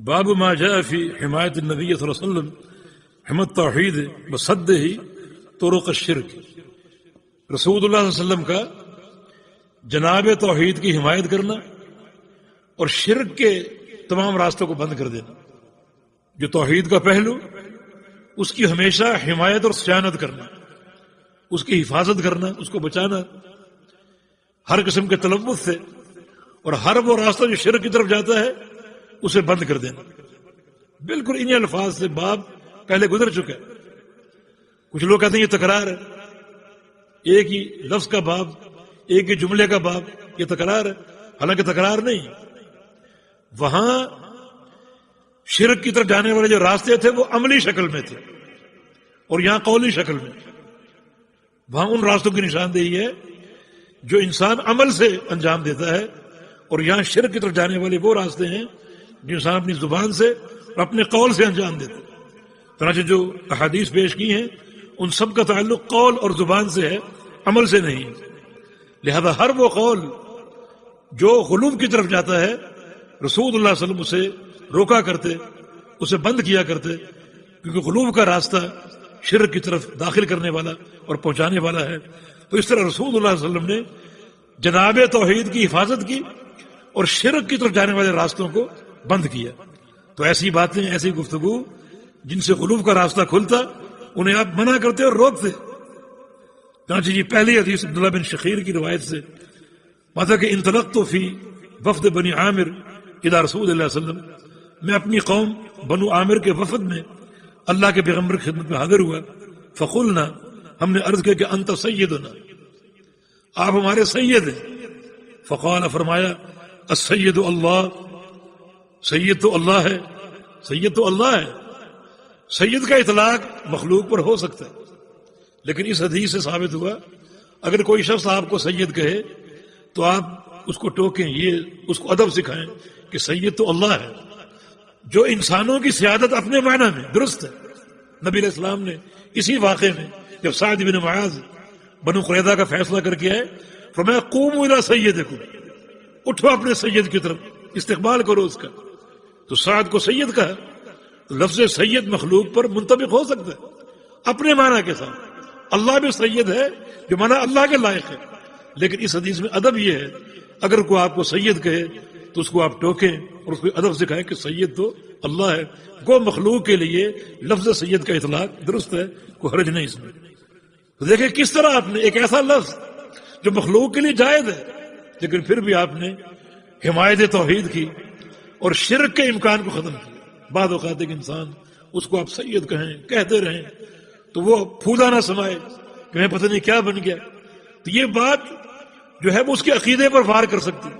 باب ما جاء في حمایت النبی صلی اللہ علیہ وسلم حمایت توحید بصدہ طرق الشرک. رسول اللہ صلی اللہ علیہ وسلم کا جناب توحید کی حمایت کرنا اور شرک کے تمام راستوں کو بند کر دینا. جو توحید کا پہلو اس کی ہمیشہ حمایت اور صیانت کرنا، اس کی حفاظت کرنا، اس کو بچانا ہر قسم کے تلوث سے، اور ہر وہ راستہ جو شرک کی طرف جاتا ہے اسے بند کر دینا. بالکل انہی الفاظ سے باب پہلے گزر چکا ہے. کچھ لوگ کہتے ہیں یہ تکرار ہے، ایک ہی لفظ کا باب، ایک ہی جملے کا باب، یہ تکرار ہے. حالانکہ تکرار نہیں، وہاں شرک کی طرف جانے والے جو راستے تھے وہ عملی شکل میں تھے اور یہاں قولی شکل میں. وہاں ان راستوں کی نشاندہی ہے جو انسان عمل سے انجام دیتا ہے، اور یہاں شرک کی طرف جانے والے وہ راستے ہیں جو انسان اپنی زبان سے اور اپنے قول سے انجام دیتا ہے. چنانچہ جو احادیث پیش کی ہیں ان سب کا تعلق قول اور زبان سے ہے، عمل سے نہیں. لہذا ہر وہ قول جو غلو کی طرف جاتا ہے رسول اللہ صلی اللہ علیہ وسلم اسے روکا کرتے، اسے بند کیا کرتے، کیونکہ غلو کا راستہ شرک کی طرف داخل کرنے والا اور پہنچانے والا ہے. تو اس طرح رسول اللہ صلی اللہ علیہ وسلم نے جناب توحید کی حفاظت کی اور شرک کی طرف جانے والے راستوں کو بند کیا. تو ایسی باتیں، ایسی گفتگو جن سے غلو کا راستہ کھلتا انہیں آپ منع کرتے اور روکتے. چنانچہ یہ پہلی حدیث عبداللہ بن شخیر کی روایت سے ماتا کہ انطلقت فی وفد بنی عامر الی رسول اللہ صلی اللہ علیہ وسلم، میں اپنی قوم بنو عامر کے وفد میں اللہ کے پیغمبر کی خدمت میں حاضر ہوا. فقلنا، ہم نے عرض کیا کہ انت سیدنا، آپ ہمارے سید ہیں. فقال، فرمایا السید اللہ، سید تو اللہ ہے، سید تو اللہ ہے. سید کا اطلاق مخلوق پر ہو سکتا ہے، لیکن اس حدیث سے ثابت ہوا اگر کوئی شخص آپ کو سید کہے تو آپ اس کو ٹوکیں، یہ اس کو ادب سکھائیں کہ سید تو اللہ ہے. جو انسانوں کی سیادت اپنے معنی میں درست ہے. نبی علیہ السلام نے اسی واقعے میں جب سعد بن معاذ بنو قریظہ کا فیصلہ کر کے آئے فرمایا قوموا الی سیدکم، اٹھو اپنے سید کی طرف، استقبال کرو اس کا. تو سعد کو سید کہا. تو لفظ سید مخلوق پر منطبق ہو سکتا ہے اپنے معنی کے ساتھ. اللہ بھی سید ہے جو معنی اللہ کے لائق ہے، لیکن اس حدیث میں ادب یہ ہے اگر کوئی آپ کو سید کہے تو اس کو آپ ٹوکیں اور اس کو ادب سکھائیں کہ سید تو اللہ ہے. کو مخلوق کے لیے لفظ سید کا اطلاق درست ہے، کوئی حرج نہیں اس میں. تو دیکھیں کس طرح آپ نے ایک ایسا لفظ جو مخلوق کے لیے جائز ہے لیکن پھر بھی آپ نے حمایت توحید کی اور شرک کے امکان کو ختم کیا. بعض اوقات ایک انسان اس کو آپ سید کہیں، کہتے رہیں تو وہ پھولا نہ سمائے کہ میں پتہ نہیں کیا بن گیا. تو یہ بات جو ہے وہ اس کے عقیدے پر وار کر سکتی ہے،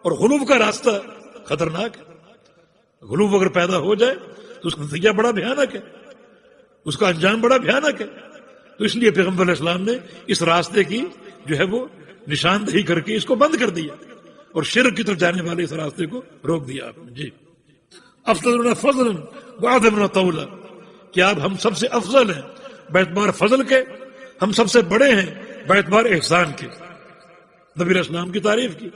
اور غلو کا راستہ خطرناک ہے. غلو اگر پیدا ہو جائے تو اس کا نتیجہ بڑا بھیانک ہے، اس کا انجام بڑا بھیانک ہے. تو اس لیے پیغمبر علیہ السلام نے اس راستے کی جو ہے وہ نشاندہی کر کے اس کو بند کر دیا اور شرک کی طرف جانے والے اس راستے کو روک دیا آپ نے. جی افضل فضل واعظم طولا، کہ آپ ہم سب سے افضل ہیں باعتبار فضل کے، ہم سب سے بڑے ہیں باعتبار احسان کے. نبی علیہ السلام کی تعریف کی.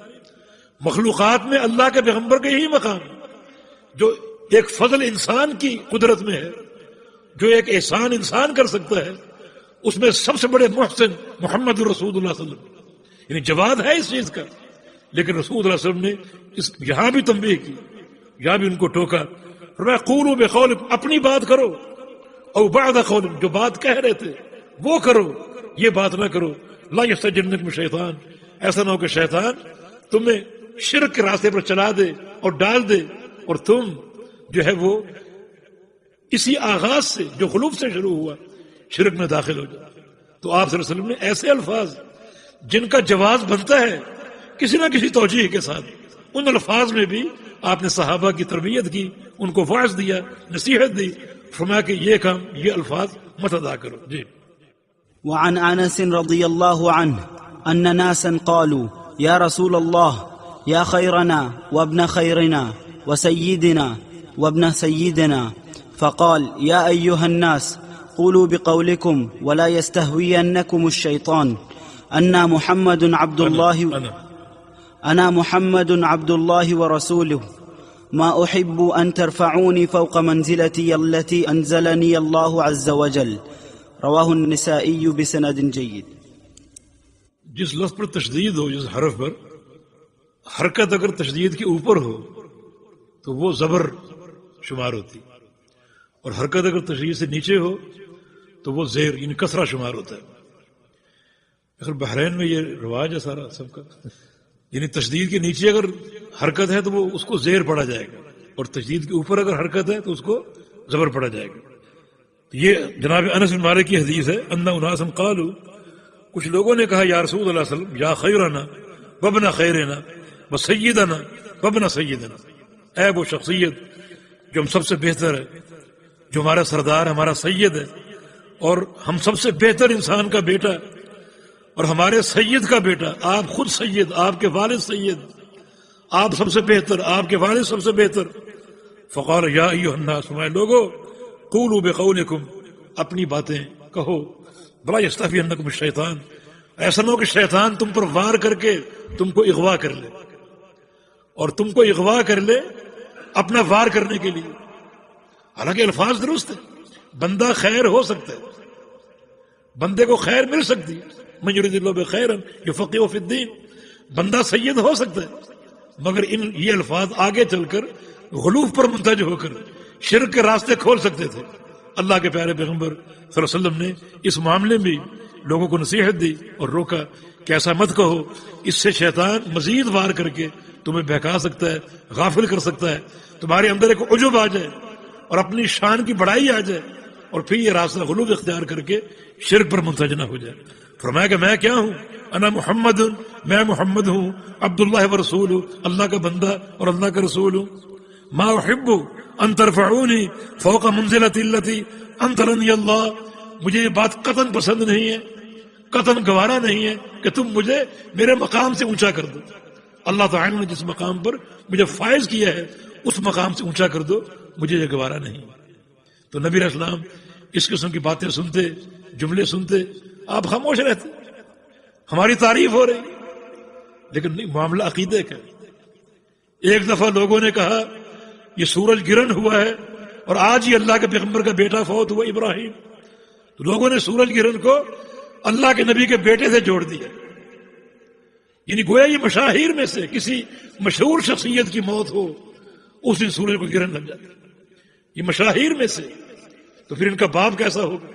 مخلوقات میں اللہ کے پیغمبر کا یہی مقام ہے جو ایک فضل انسان کی قدرت میں ہے، جو ایک احسان انسان کر سکتا ہے. اس میں سب سے بڑے محسن محمد رسول اللہ صلی اللہ علیہ وسلم، یعنی جواد ہے اس چیز کا. لیکن رسول اللہ صلی اللہ علیہ وسلم نے یہاں بھی تنبیہ کی، یہاں بھی ان کو ٹوکا. فرمایا قولوا بقولکم، اپنی بات کرو، او بعد قولکم، جو بات کہہ رہے تھے وہ کرو، یہ بات نہ کرو. لا یستجنکم شیطان، ایسا نہ ہو کہ شیطان تمہیں شرک کے راستے پر چلا دے اور ڈال دے اور تم جو ہے وہ اسی آغاز سے جو غلوف سے شروع ہوا شرک میں داخل ہو جائے. تو آپ صلی اللہ علیہ وسلم نے ایسے الفاظ جن کا جواز بنتا ہے کسی نہ کسی توجیہ کے ساتھ، ان الفاظ میں بھی آپ نے صحابہ کی تربیت کی، ان کو واعظ دیا، نصیحت دی. فرمایا کہ یہ کام، یہ الفاظ مت ادا کرو. جی. وعن انس رضی اللہ عنہ ان ناسا قالوا یا رسول اللہ یا خیرنا وابن خیرنا وسیدنا وابن سیدنا فقال یا ایها الناس قولوا بقولكم ولا يستهوينكم الشيطان أنا محمد عبد الله ورسوله ما أحب أن ترفعوني فوق منزلتي التي أنزلني الله عز وجل رواه النسائي بسند جيد. جس لفظ پر تشدید ہو، جس حرف پر حرکت اگر تشدید کے اوپر ہو تو وہ زبر شمار ہوتی، اور حرکت اگر تشدید سے نیچے ہو تو وہ زیر یعنی کسرہ شمار ہوتا ہے. اگر بحرین میں یہ رواج ہے سارا سب کا، یعنی تشدید کے نیچے اگر حرکت ہے تو وہ اس کو زیر پڑھا جائے گا، اور تشدید کے اوپر اگر حرکت ہے تو اس کو زبر پڑھا جائے گا. یہ جناب انس بن مالک کی حدیث ہے، ان اناسا قالوا، کچھ لوگوں نے کہا یا رسول اللہ صلی اللہ علیہ وسلم یا خیرنا وابن خیرنا وسیدنا وابن سیدنا، اے وہ شخصیت جو ہم سب سے بہتر ہے، جو ہمارا سردار ہمارا سید ہے، اور ہم سب سے بہتر انسان کا بیٹا اور ہمارے سید کا بیٹا، آپ خود سید، آپ کے والد سید، آپ سب سے بہتر، آپ کے والد سب سے بہتر. فقال یا ایھا الناس، میں لوگو قولوا بقولکم، اپنی باتیں کہو، بلا یستخفینکم الشیطان، ایسا نہ ہو کہ شیطان تم پر وار کر کے تم کو اغوا کر لے، اور تم کو اغوا کر لے اپنا وار کرنے کے لیے. حالانکہ الفاظ درست ہے، بندہ خیر ہو سکتا ہے، بندے کو خیر مل سکتی ہے، من یرید اللہ بخیرا یفقہہ فی الدین، بندہ سید ہو سکتا ہے، مگر یہ الفاظ آگے چل کر غلوف پر منتج ہو کر شرک کے راستے کھول سکتے تھے. اللہ کے پیارے پیغمبر صلی اللہ علیہ وسلم نے اس معاملے میں لوگوں کو نصیحت دی اور روکا کہ ایسا مت کہو، اس سے شیطان مزید وار کر کے تمہیں بہکا سکتا ہے، غافل کر سکتا ہے، تمہارے اندر ایک عجب آ جائے اور اپنی شان کی بڑائی آ جائے، اور پھر یہ راستہ غلوف اختیار کر کے شرک پر منتج نہ ہو جائے. فرمایا کہ میں کیا ہوں، انا محمد، میں محمد ہوں، عبداللہ و رسول، اللہ کا بندہ اور اللہ کا رسول ہوں. ما احب ان ترفعونی فوق منزلتی التی انزلنی اللہ، مجھے یہ بات قطعاً پسند نہیں ہے، قطعاً گوارا نہیں ہے کہ تم مجھے میرے مقام سے اونچا کر دو. اللہ تعالیٰ نے جس مقام پر مجھے فائز کیا ہے اس مقام سے اونچا کر دو، مجھے یہ گوارا نہیں. تو نبی علیہ السلام اس قسم کی باتیں سنتے، جملے سنتے، آپ خاموش رہتے، ہماری تعریف ہو رہی، لیکن نہیں، معاملہ عقیدے کا. ایک دفعہ لوگوں نے کہا یہ سورج گرہن ہوا ہے اور آج ہی اللہ کے پیغمبر کا بیٹا فوت ہوا ابراہیم، تو لوگوں نے سورج گرہن کو اللہ کے نبی کے بیٹے سے جوڑ دیا، یعنی گویا یہ مشاہیر میں سے کسی مشہور شخصیت کی موت ہو اس دن سورج کو گرہن لگ جاتا، یہ مشاہیر میں سے، تو پھر ان کا باپ کیسا ہوگا.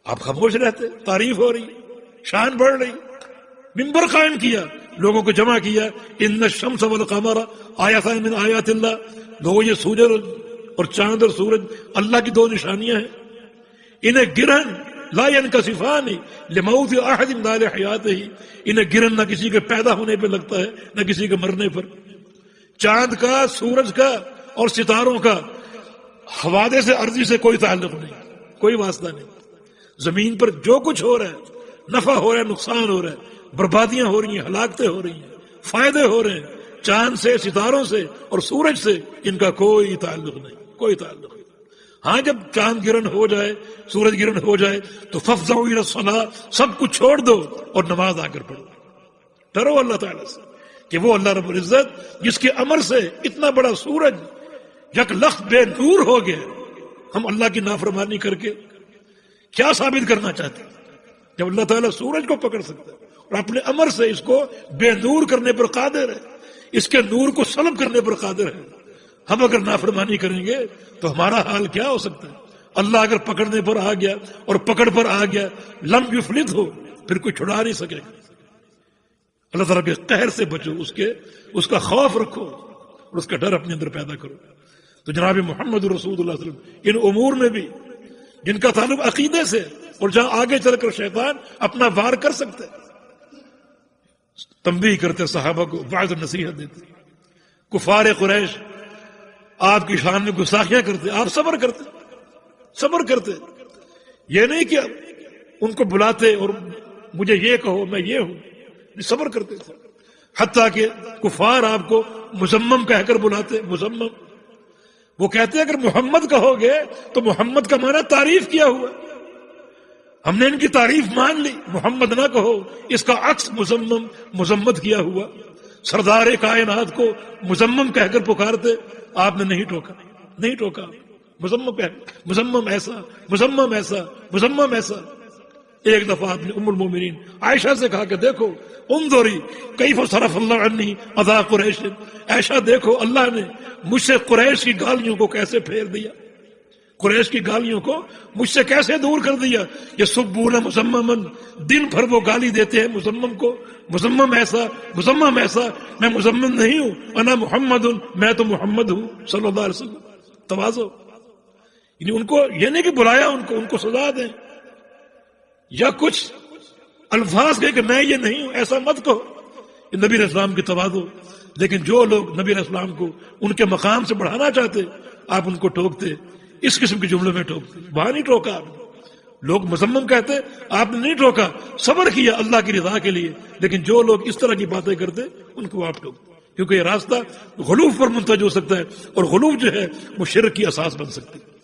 آپ خاموش رہتے، تعریف ہو رہی، شان بڑھ رہی، منبر قائم کیا، لوگوں کو جمع کیا، ان الشمس والقمر آیتان من آیات اللہ، لوگوں یہ سورج اور چاند اور سورج اللہ کی دو نشانیاں ہیں، انہیں گرہن لا ينکسفان لموت احد لا لحیاتہ، انہیں گرہن نہ کسی کے پیدا ہونے پہ لگتا ہے نہ کسی کے مرنے پر. چاند کا، سورج کا اور ستاروں کا حوادث ارضی سے کوئی تعلق نہیں، کوئی واسطہ نہیں. زمین پر جو کچھ ہو رہا ہے، نفع ہو رہا ہے، نقصان ہو رہا ہے، بربادیاں ہو رہی ہیں، ہلاکتیں ہو رہی ہیں، فائدے ہو رہے ہیں، چاند سے، ستاروں سے اور سورج سے ان کا کوئی تعلق نہیں، کوئی تعلق نہیں. ہاں جب چاند گرہن ہو جائے، سورج گرہن ہو جائے تو فافزعوا الی الصلاۃ، سب کچھ چھوڑ دو اور نماز آ کر پڑھو. ڈرو اللہ تعالیٰ سے کہ وہ اللہ رب العزت جس کے امر سے اتنا بڑا سورج یک لخت بے نور ہو گیا، ہم اللہ کی نافرمانی کر کے کیا ثابت کرنا چاہتے ہیں جب اللہ تعالیٰ سورج کو پکڑ سکتا ہے اور اپنے امر سے اس کو بے نور کرنے پر قادر ہے، اس کے نور کو سلب کرنے پر قادر ہے. ہم اگر نافرمانی کریں گے تو ہمارا حال کیا ہو سکتا ہے. اللہ اگر پکڑنے پر آ گیا اور پکڑ پر آ گیا، لم یفلت ہو، پھر کوئی چھڑا نہیں سکے گا. اللہ تعالیٰ کے قہر سے بچو، اس کا خوف رکھو اور اس کا ڈر اپنے اندر پیدا کرو. تو جناب محمد رسول اللہ صلی اللہ علیہ وسلم ان امور میں بھی جن کا تعلق عقیدے سے اور جہاں آگے چل کر شیطان اپنا وار کر سکتے، تنبیہ کرتے، صحابہ کو وعظ نصیحت دیتے. کفار قریش آپ کی شان میں گستاخیاں کرتے، آپ صبر کرتے. یہ نہیں کہ ان کو بلاتے اور مجھے یہ کہو میں یہ ہوں، صبر کرتے تھے. حتیٰ کہ کفار آپ کو مزمم کہہ کر بلاتے، مزمم. وہ کہتے ہیں اگر محمد کہو گے تو محمد کا معنی تعریف کیا ہوا، ہم نے ان کی تعریف مان لی. محمد نہ کہو، اس کا عکس مزمم، مذمت کیا ہوا. سردار کائنات کو مزمم کہہ کر پکارتے، آپ نے نہیں ٹوکا، نہیں ٹوکا، مزمم ایسا، مزمم ایسا، مزمم ایسا۔ ایک دفعہ آپ نے ام المومنین عائشہ سے کہا کہ دیکھو انظری کیف صرف اللہ عنی اذا قریش، عائشہ دیکھو اللہ نے مجھ سے قریش کی گالیوں کو کیسے پھیر دیا، قریش کی گالیوں کو مجھ سے کیسے دور کر دیا۔ یہ سبون مزممن، دن بھر وہ گالی دیتے ہیں مزمم کو، مزمم ایسا، مزمم ایسا۔ میں مزمم نہیں ہوں، انا محمد، میں تو محمد ہوں صلی اللہ علیہ وسلم۔ تواضع، یعنی ان کو یہ نہیں کہ بلایا ان کو سزا دیں یا کچھ الفاظ کہے کہ میں یہ نہیں ہوں، ایسا مت کہو۔ یہ نبی علیہ السلام کی تواضع۔ لیکن جو لوگ نبی علیہ السلام کو ان کے مقام سے بڑھانا چاہتے، آپ ان کو ٹوکتے، اس قسم کے جملے میں ٹوکتے۔ وہاں نہیں ٹوکا آپ نے، لوگ مذمم کہتے، آپ نے نہیں ٹوکا، صبر کیا اللہ کی رضا کے لیے۔ لیکن جو لوگ اس طرح کی باتیں کرتے ان کو آپ ٹوکتے، کیونکہ یہ راستہ غلوف پر منتج ہو سکتا ہے، اور غلوف جو ہے وہ شرک کی اساس بن سکتی ہے۔